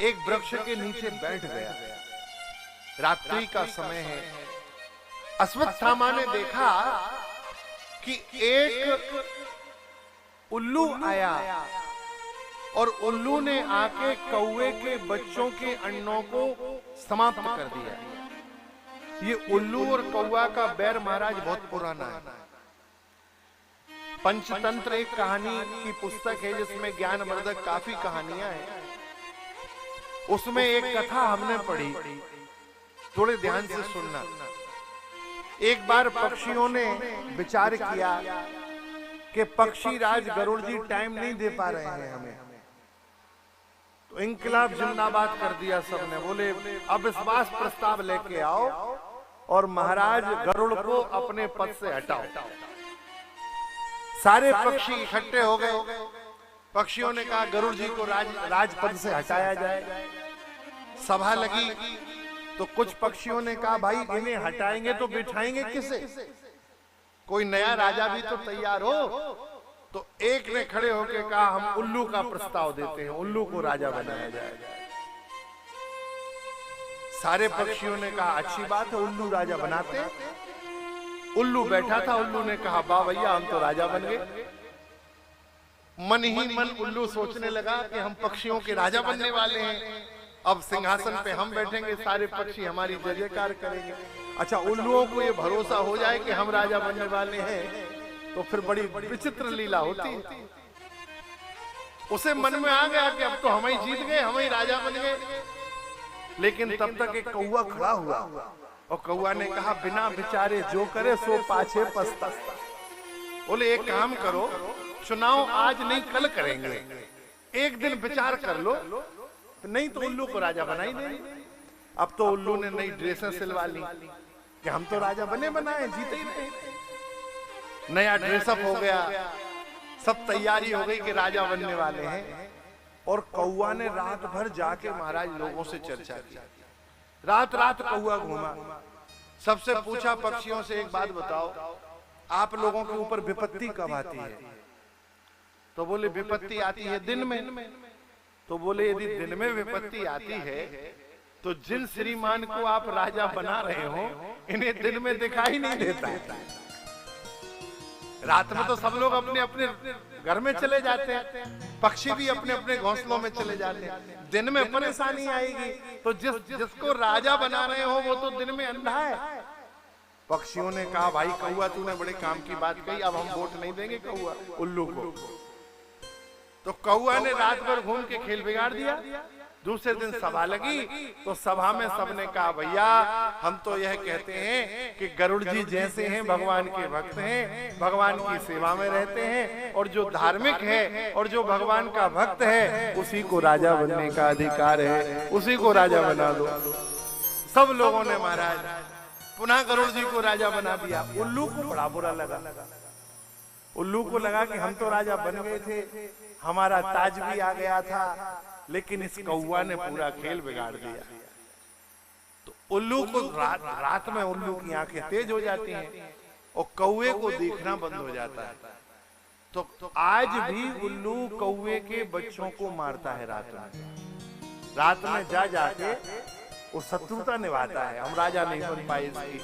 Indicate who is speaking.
Speaker 1: एक वृक्ष के नीचे बैठ गया। रात्रि का समय है। अश्वत्थामा ने देखा कि एक उल्लू आया और उल्लू ने आके कौवे के बच्चों के अंडों को समाप्त कर दिया। ये उल्लू और कौवा का बैर महाराज बहुत पुराना है। पंचतंत्र एक कहानी की पुस्तक है जिसमें ज्ञानवर्धक काफी कहानियां हैं। उसमें एक कथा हमने पढ़ी, थोड़े ध्यान से सुनना। एक बार पक्षियों ने विचार किया कि पक्षी राज गरुड़ जी टाइम नहीं दे पा रहे हैं हमें, तो इंकलाब जिंदाबाद कर दिया सबने। बोले अविश्वास प्रस्ताव लेके आओ और महाराज गरुड़ को अपने पद से हटाओ। सारे पक्षी इकट्ठे हो गए। पक्षियों ने कहा गरुड़ जी को राजपद से हटाया जाए। सभा लगी तो कुछ पक्षियों ने कहा भाई इन्हें हटाएंगे तो बिठाएंगे किसे, कोई नया राजा भी तो तैयार हो। तो एक ने खड़े होकर कहा हम उल्लू का प्रस्ताव देते हैं, उल्लू को राजा बनाया जाए। सारे पक्षियों ने कहा अच्छी बात है, उल्लू राजा बनाते। उल्लू बैठा था। उल्लू ने कहा वाह भैया हम तो राजा बन गए। मन ही मन उल्लू सोचने लगा कि हम पक्षियों के राजा बनने वाले हैं, अब सिंहासन पे हम बैठेंगे, सारे पक्षी हमारी जय जयकार करेंगे। अच्छा, उल्लुओं को ये भरोसा हो जाए कि हम राजा बनने वाले हैं तो फिर बड़ी विचित्र लीला होती है। उसे मन में आ गया कि अब तो हम ही जीत गए, हम ही राजा बन गए। लेकिन तब तक एक कौवा खड़ा हुआ और कौवा ने कहा बिना विचारे जो करे सो पाछे पछता। बोले एक काम करो, चुनाव आज नहीं कल करेंगे, एक दिन विचार कर लो, नहीं तो उल्लू को राजा बना ही देंगे। अब तो उल्लू ने नई ड्रेसें सिलवा ली कि हम तो राजा बने बनाए, जीते ही नहीं। नया ड्रेसअप हो गया, सब तैयारी हो गई कि राजा बनने वाले हैं। और कौवा ने रात भर जाके महाराज लोगों से चर्चा की। रात रात कौवा घूमा, सबसे पूछा पक्षियों से एक बात बताओ, आप लोगों के ऊपर विपत्ति कब आती है? तो बोले विपत्ति आती है दिन में। तो बोले यदि दिन में विपत्ति आती है तो जिन श्रीमान को आप राजा बना रहे हो इन्हें दिन में दिखाई नहीं देता है। रात में तो सब लोग अपने अपने घर में चले जाते हैं, पक्षी भी अपने अपने घोंसलों में चले जाते हैं। दिन में परेशानी आएगी तो जिसको राजा बना रहे हो वो तो दिन में अंधा है। पक्षियों ने कहा भाई कौवा तूने बड़े काम की बात कही, अब हम वोट नहीं देंगे कौवा उल्लू को। तो कौवा ने रात भर घूम के खेल बिगाड़ दिया। दूसरे दिन सभा लगी तो सभा में सबने कहा भैया हम तो यह कहते हैं कि गरुड़ जी जैसे हैं भगवान के भक्त हैं, भगवान की सेवा में रहते हैं, और जो धार्मिक है और जो भगवान का भक्त है उसी को राजा बनने का अधिकार है, उसी को राजा बना दो। सब लोगों ने महाराज पुनः गरुड़ जी को राजा बना दिया। उल्लू को बड़ा बुरा लगा। उल्लू को लगा कि हम तो राजा बन गए थे, हमारा ताज भी आ गया था, लेकिन इस कौवा ने पूरा खेल बिगाड़ दिया। तो उल्लू को रात में उल्लू की आंखें तेज हो जाती हैं और कौवे को देखना बंद हो जाता है। तो आज भी उल्लू कौवे के बच्चों को मारता है रात में जा जाके वो शत्रुता निभाता है। हम राजा नहीं बन पाए इसकी।